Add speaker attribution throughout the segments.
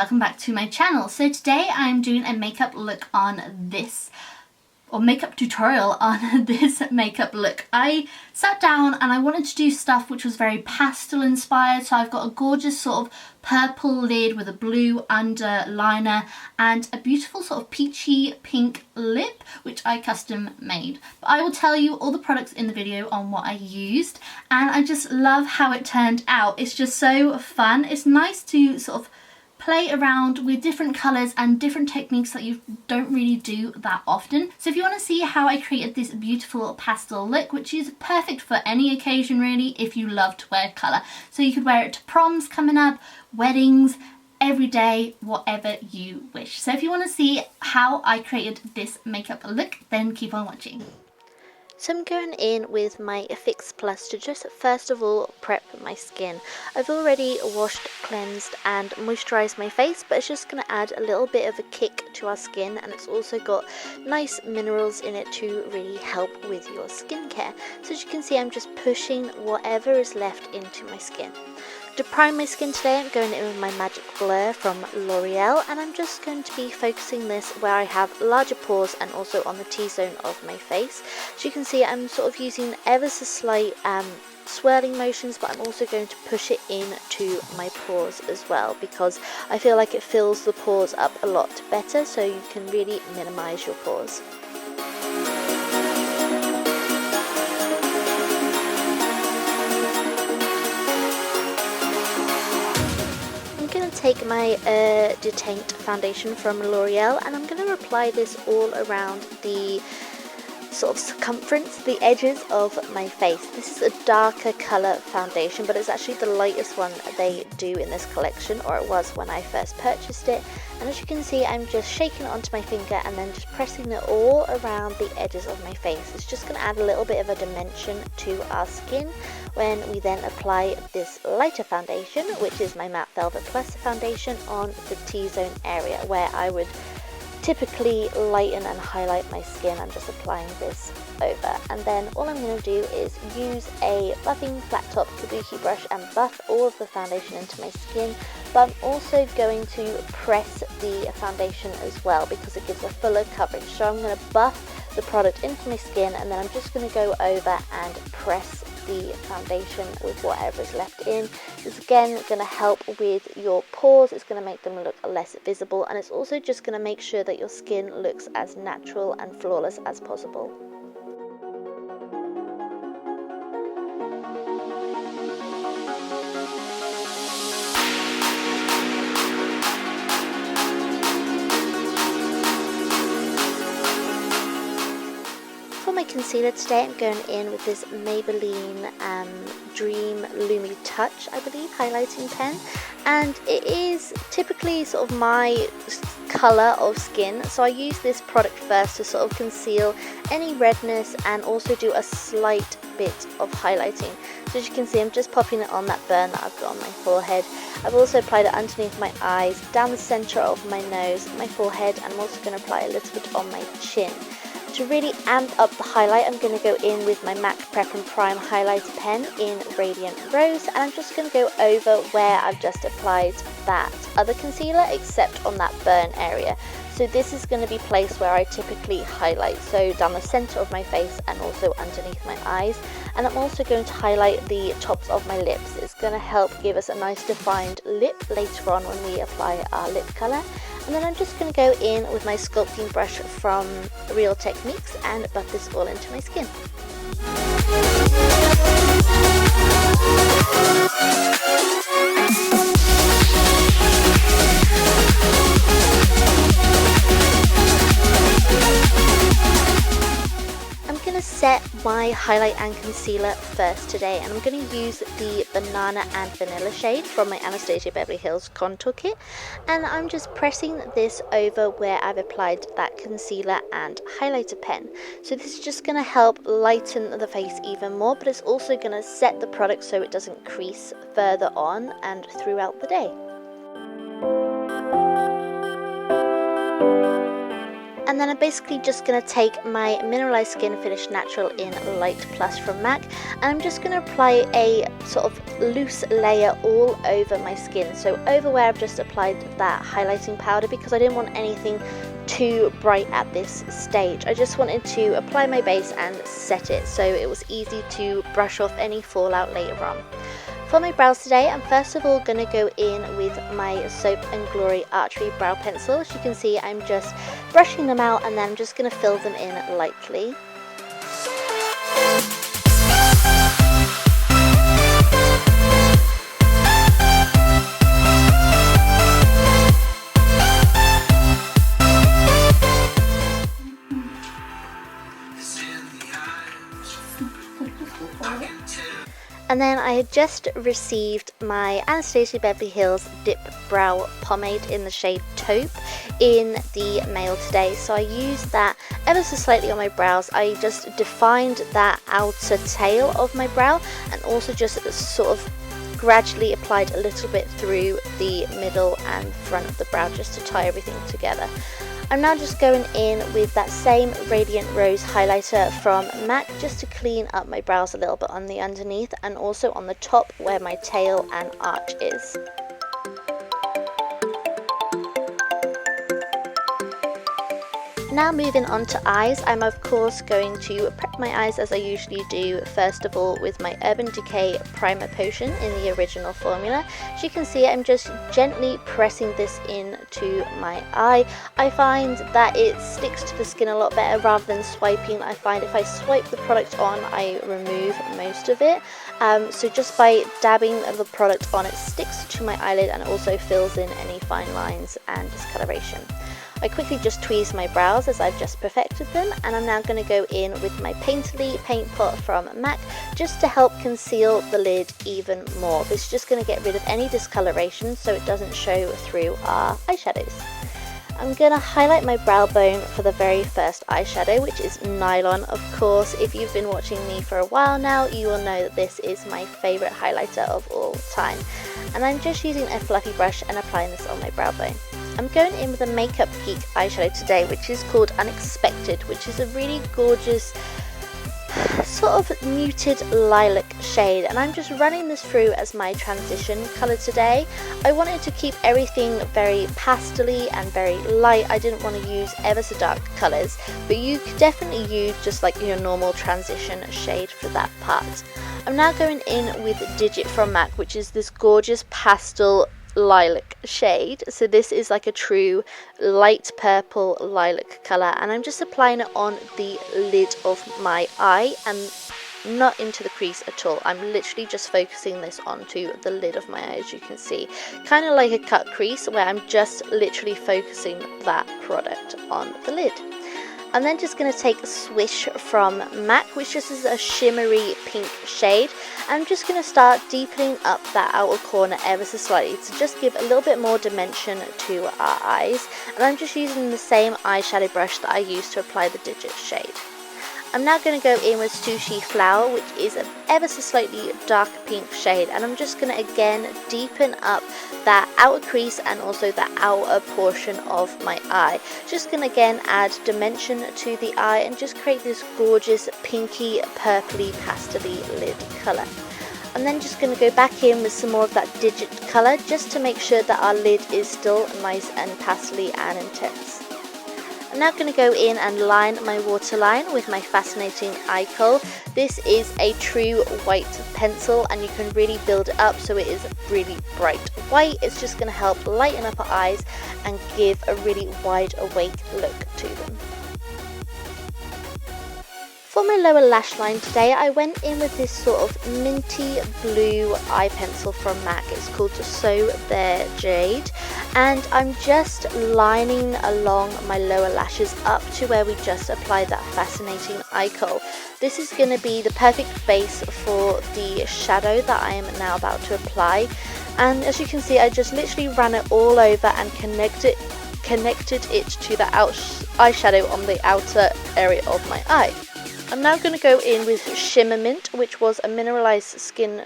Speaker 1: welcome back to my channel. So today I'm doing a makeup look on this, or makeup tutorial on this makeup look. I sat down and I wanted to do stuff which was very pastel inspired, so I've got a gorgeous sort of purple lid with a blue underliner and a beautiful sort of peachy pink lip which I custom made. But I will tell you all the products in the video on what I used, and I just love how it turned out. It's just so fun. It's nice to sort of play around with different colours and different techniques that you don't really do that often. So if you want to see how I created this beautiful pastel look, which is perfect for any occasion really if you love to wear colour. So you could wear it to proms coming up, weddings, every day, whatever you wish. So if you want to see how I created this makeup look, then keep on watching.
Speaker 2: So I'm going in with my Fix Plus to just first of all prep my skin. I've already washed, cleansed and moisturised my face, but it's just going to add a little bit of a kick to our skin, and it's also got nice minerals in it to really help with your skincare. So as you can see, I'm just pushing whatever is left into my skin. To prime my skin today, I'm going in with my Magique Blur from L'Oreal, and I'm just going to be focusing this where I have larger pores and also on the T-zone of my face. So you can see I'm sort of using ever so slight swirling motions, but I'm also going to push it into my pores as well, because I feel like it fills the pores up a lot better, so you can really minimise your pores. Take my Teint foundation from L'Oreal, and I'm going to apply this all around the sort of circumference, the edges of my face. This is a darker colour foundation, but it's actually the lightest one they do in this collection, or it was when I first purchased it. And as you can see, I'm just shaking it onto my finger and then just pressing it all around the edges of my face. It's just going to add a little bit of a dimension to our skin when we then apply this lighter foundation, which is my Matte Velvet Plus foundation, on the T-zone area where I would typically lighten and highlight my skin. I'm just applying this over, and then all I'm going to do is use a buffing flat top kabuki brush and buff all of the foundation into my skin, but I'm also going to press the foundation as well because it gives a fuller coverage. So I'm going to buff the product into my skin, and then I'm just going to go over and press the foundation with whatever is left in. It's again going to help with your pores, it's going to make them look less visible, and it's also just going to make sure that your skin looks as natural and flawless as possible. For my concealer today, I'm going in with this Maybelline Dream Lumi Touch, I believe, highlighting pen, and it is typically sort of my colour of skin, so I use this product first to sort of conceal any redness and also do a slight bit of highlighting. So as you can see, I'm just popping it on that burn that I've got on my forehead. I've also applied it underneath my eyes, down the centre of my nose, my forehead, and I'm also going to apply a little bit on my chin. To really amp up the highlight, I'm going to go in with my MAC Prep and Prime highlighter pen in Radiant Rose, and I'm just going to go over where I've just applied that other concealer, except on that burn area. So this is going to be placed where I typically highlight, so down the centre of my face and also underneath my eyes. And I'm also going to highlight the tops of my lips. It's going to help give us a nice defined lip later on when we apply our lip colour. And then I'm just going to go in with my sculpting brush from Real Techniques and buff this all into my skin. I'm going to set my highlight and concealer first today, and I'm going to use the Banana and Vanilla shade from my Anastasia Beverly Hills Contour Kit, and I'm just pressing this over where I've applied that concealer and highlighter pen. So this is just going to help lighten the face even more, but it's also going to set the product so it doesn't crease further on and throughout the day. And then I'm basically just going to take my Mineralise Skin Finish Natural in Light Plus from MAC, and I'm just going to apply a sort of loose layer all over my skin. So over where I've just applied that highlighting powder, because I didn't want anything too bright at this stage. I just wanted to apply my base and set it so it was easy to brush off any fallout later on. For my brows today, I'm first of all going to go in with my Soap & Glory Archery brow pencil. As you can see, I'm just brushing them out and then I'm just going to fill them in lightly. And then I had just received my Anastasia Beverly Hills Dipbrow Pomade in the shade Taupe in the mail today. So I used that ever so slightly on my brows. I just defined that outer tail of my brow and also just sort of gradually applied a little bit through the middle and front of the brow just to tie everything together. I'm now just going in with that same Radiant Rose highlighter from MAC just to clean up my brows a little bit on the underneath and also on the top where my tail and arch is. Now moving on to eyes, I'm of course going to prep my eyes as I usually do, first of all with my Urban Decay Primer Potion in the original formula. As you can see, I'm just gently pressing this into my eye. I find that it sticks to the skin a lot better rather than swiping. I find if I swipe the product on, I remove most of it. So just by dabbing the product on, it sticks to my eyelid and also fills in any fine lines and discoloration. I quickly just tweezed my brows as I've just perfected them, and I'm now going to go in with my Painterly Paint Pot from MAC just to help conceal the lid even more. This is just going to get rid of any discoloration so it doesn't show through our eyeshadows. I'm going to highlight my brow bone for the very first eyeshadow, which is Nylon. Of course, if you've been watching me for a while now, you will know that this is my favourite highlighter of all time. And I'm just using a fluffy brush and applying this on my brow bone. I'm going in with a Makeup Geek eyeshadow today, which is called Unexpected, which is a really gorgeous sort of muted lilac shade, and I'm just running this through as my transition colour today. I wanted to keep everything very pastel-y and very light. I didn't want to use ever so dark colours, but you could definitely use just like your normal transition shade for that part. I'm now going in with Digit from MAC, which is this gorgeous pastel lilac shade. So this is like a true light purple lilac colour, and I'm just applying it on the lid of my eye and not into the crease at all. I'm literally just focusing this onto the lid of my eye, as you can see, kind of like a cut crease where I'm just literally focusing that product on the lid. I'm then just going to take Swish from MAC, which just is a shimmery pink shade. I'm just going to start deepening up that outer corner ever so slightly to just give a little bit more dimension to our eyes. And I'm just using the same eyeshadow brush that I used to apply the Digit shade. I'm now going to go in with Sushi Flower, which is an ever so slightly dark pink shade, and I'm just going to again deepen up that outer crease and also the outer portion of my eye. Just going to again add dimension to the eye and just create this gorgeous pinky purpley pastel-y lid colour. I'm then just going to go back in with some more of that Digit colour just to make sure that our lid is still nice and pastel-y and intense. I'm now going to go in and line my waterline with my Fascinating Eye Kohl. This is a true white pencil and you can really build it up so it is really bright white. It's just going to help lighten up our eyes and give a really wide awake look to them. For my lower lash line today, I went in with this sort of minty blue eye pencil from MAC. It's called So There Jade, and I'm just lining along my lower lashes up to where we just applied that Fascinating Eye Kohl. This is going to be the perfect base for the shadow that I am now about to apply, and as you can see, I just literally ran it all over and connected it to the eyeshadow on the outer area of my eye. I'm now going to go in with Shimmer Mint, which was a Mineralise Skin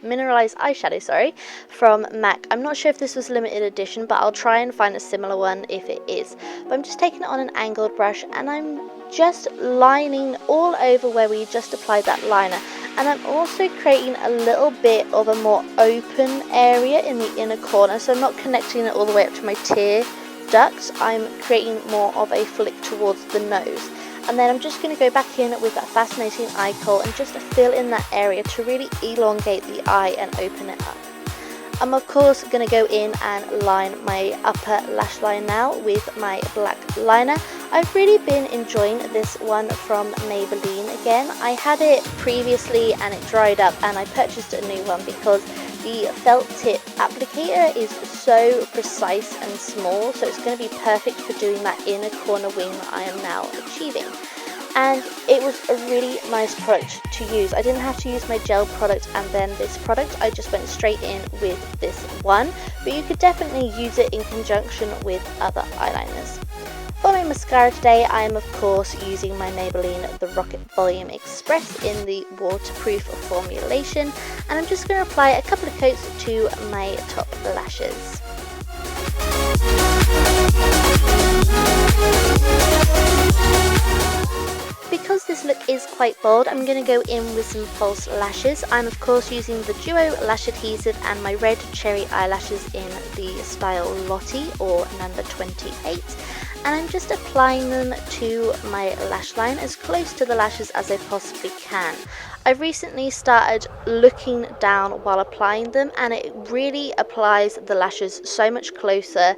Speaker 2: Mineralise eyeshadow, sorry, from MAC. I'm not sure if this was limited edition, but I'll try and find a similar one if it is. But I'm just taking it on an angled brush, and I'm just lining all over where we just applied that liner. And I'm also creating a little bit of a more open area in the inner corner, so I'm not connecting it all the way up to my tear duct. I'm creating more of a flick towards the nose. And then I'm just going to go back in with that Fascinating Eye Kohl and just fill in that area to really elongate the eye and open it up. I'm of course going to go in and line my upper lash line now with my black liner. I've really been enjoying this one from Maybelline again. I had it previously and it dried up, and I purchased a new one because the felt tip applicator is so precise and small, so it's going to be perfect for doing that inner corner wing that I am now achieving. And it was a really nice product to use. I didn't have to use my gel product and then this product. I just went straight in with this one, but you could definitely use it in conjunction with other eyeliners. For my mascara today, I am of course using my Maybelline The Rocket Volume Express in the waterproof formulation, and I'm just going to apply a couple of coats to my top lashes. Because this look is quite bold, I'm going to go in with some false lashes. I'm of course using the Duo Lash Adhesive and my red cherry eyelashes in the style Lottie or number 28. And I'm just applying them to my lash line as close to the lashes as I possibly can. I've recently started looking down while applying them, and it really applies the lashes so much closer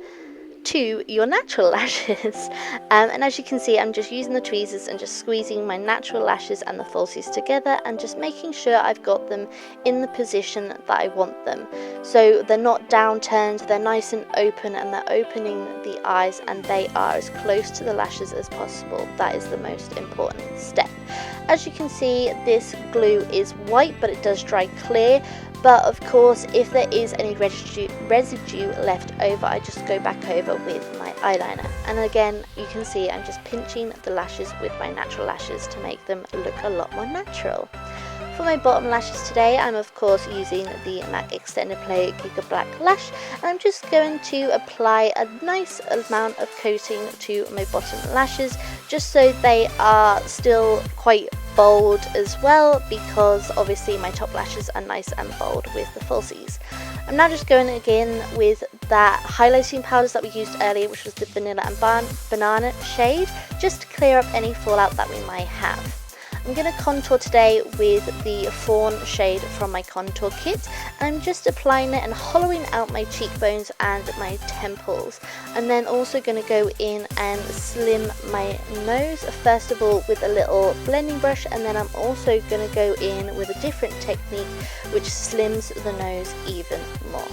Speaker 2: to your natural lashes. And as you can see, I'm just using the tweezers and just squeezing my natural lashes and the falsies together and just making sure I've got them in the position that I want them. So they're not downturned, they're nice and open, and they're opening the eyes, and they are as close to the lashes as possible. That is the most important step. As you can see, this glue is white, but it does dry clear. But of course, if there is any residue left over, I just go back over with my eyeliner. And again, you can see I'm just pinching the lashes with my natural lashes to make them look a lot more natural. For my bottom lashes today, I'm of course using the MAC Extended Play Giga Black Lash, and I'm just going to apply a nice amount of coating to my bottom lashes, just so they are still quite bold as well, because obviously my top lashes are nice and bold with the falsies. I'm now just going again with that highlighting powders that we used earlier, which was the Vanilla and Banana shade, just to clear up any fallout that we might have. I'm going to contour today with the Fawn shade from my contour kit, and I'm just applying it and hollowing out my cheekbones and my temples. I'm then also going to go in and slim my nose, first of all with a little blending brush, and then I'm also going to go in with a different technique which slims the nose even more.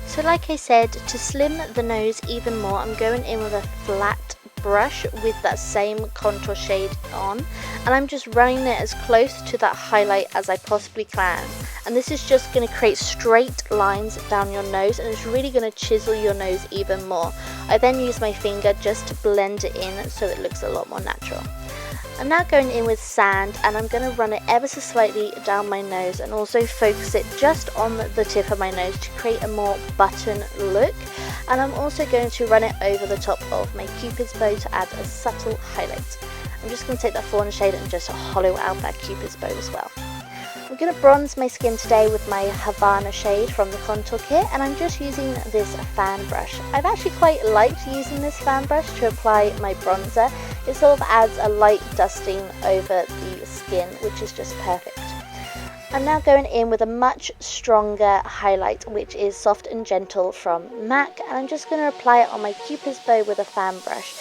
Speaker 2: So like I said, to slim the nose even more, I'm going in with a flat brush with that same contour shade on, and I'm just running it as close to that highlight as I possibly can. And this is just going to create straight lines down your nose, and it's really going to chisel your nose even more. I then use my finger just to blend it in so it looks a lot more natural. I'm now going in with sand, and I'm going to run it ever so slightly down my nose and also focus it just on the tip of my nose to create a more button look. And I'm also going to run it over the top of my Cupid's bow to add a subtle highlight. I'm just going to take that fawn shade and just hollow out that Cupid's bow as well. I'm going to bronze my skin today with my Havana shade from the contour kit, and I'm just using this fan brush. I've actually quite liked using this fan brush to apply my bronzer. It sort of adds a light dusting over the skin, which is just perfect. I'm now going in with a much stronger highlight, which is Soft and Gentle from MAC, and I'm just going to apply it on my Cupid's bow with a fan brush.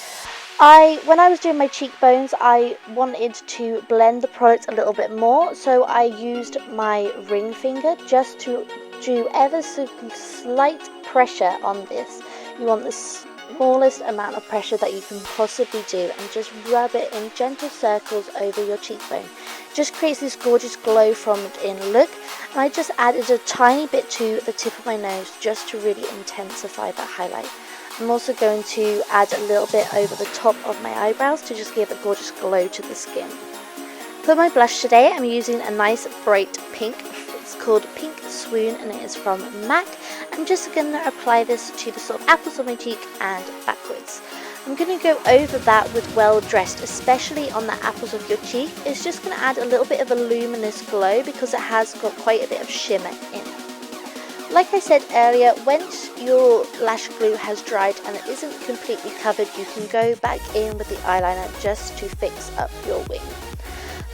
Speaker 2: When I was doing my cheekbones, I wanted to blend the product a little bit more, so I used my ring finger just to do ever so slight pressure on this. You want the smallest amount of pressure that you can possibly do, and just rub it in gentle circles over your cheekbone. Just creates this gorgeous glow from within look, and I just added a tiny bit to the tip of my nose just to really intensify that highlight. I'm also going to add a little bit over the top of my eyebrows to just give a gorgeous glow to the skin. For my blush today, I'm using a nice bright pink. It's called Pink Swoon and it is from MAC. I'm just going to apply this to the sort of apples of my cheek and backwards. I'm going to go over that with Well Dressed, especially on the apples of your cheek. It's just going to add a little bit of a luminous glow because it has got quite a bit of shimmer in it. Like I said earlier, once your lash glue has dried and it isn't completely covered, you can go back in with the eyeliner just to fix up your wing.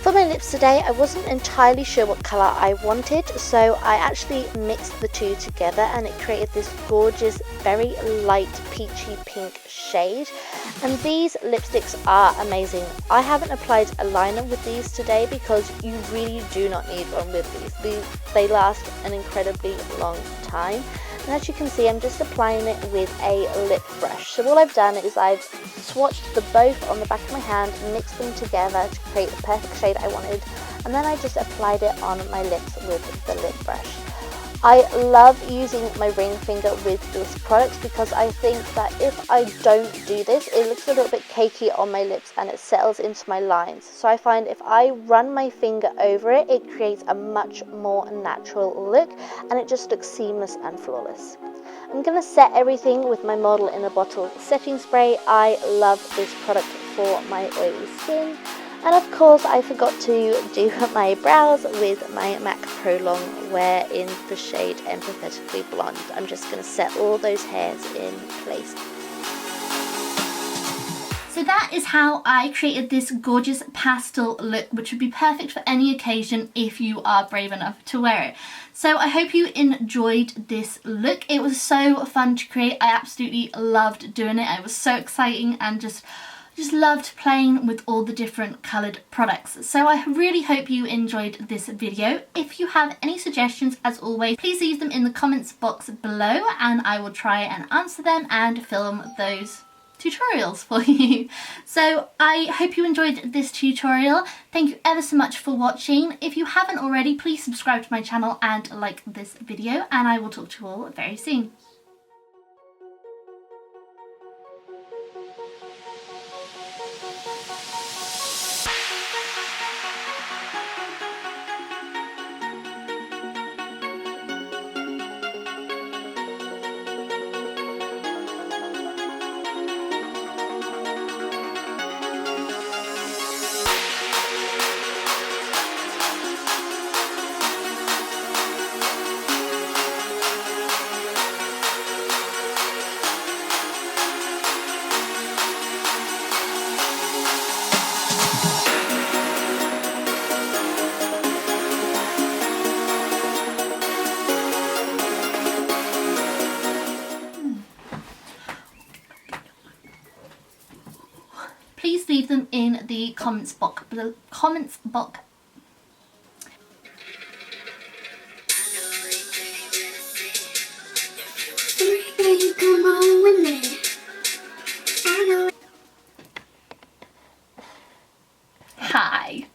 Speaker 2: For my lips today, I wasn't entirely sure what colour I wanted, so I actually mixed the two together and it created this gorgeous, very light peachy pink shade. And these lipsticks are amazing. I haven't applied a liner with these today because you really do not need one with these. They last an incredibly long time. And as you can see, I'm just applying it with a lip brush. So all I've done is I've swatched the both on the back of my hand, mixed them together to create the perfect shade I wanted, and then I just applied it on my lips with the lip brush. I love using my ring finger with this product because I think that if I don't do this, it looks a little bit cakey on my lips and it settles into my lines. So I find if I run my finger over it, it creates a much more natural look and it just looks seamless and flawless. I'm going to set everything with my Model in a Bottle setting spray. I love this product for my oily skin. And of course, I forgot to do my brows with my MAC Pro Long Wear in the shade Empathetically Blonde. I'm just going to set all those hairs in place.
Speaker 1: So that is how I created this gorgeous pastel look, which would be perfect for any occasion if you are brave enough to wear it. So I hope you enjoyed this look. It was so fun to create. I absolutely loved doing it. It was so exciting and just loved playing with all the different coloured products. So I really hope you enjoyed this video. If you have any suggestions, as always, please leave them in the comments box below and I will try and answer them and film those tutorials for you. So I hope you enjoyed this tutorial. Thank you ever so much for watching. If you haven't already, please subscribe to my channel and like this video, and I will talk to you all very soon. Please leave them in the comments box below. Hi.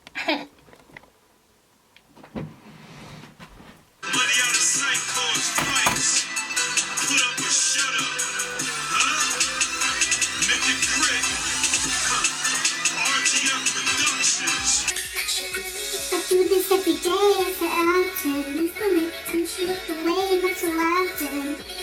Speaker 3: I do this every day, I set out to. Please don't make attention with the way much allowed.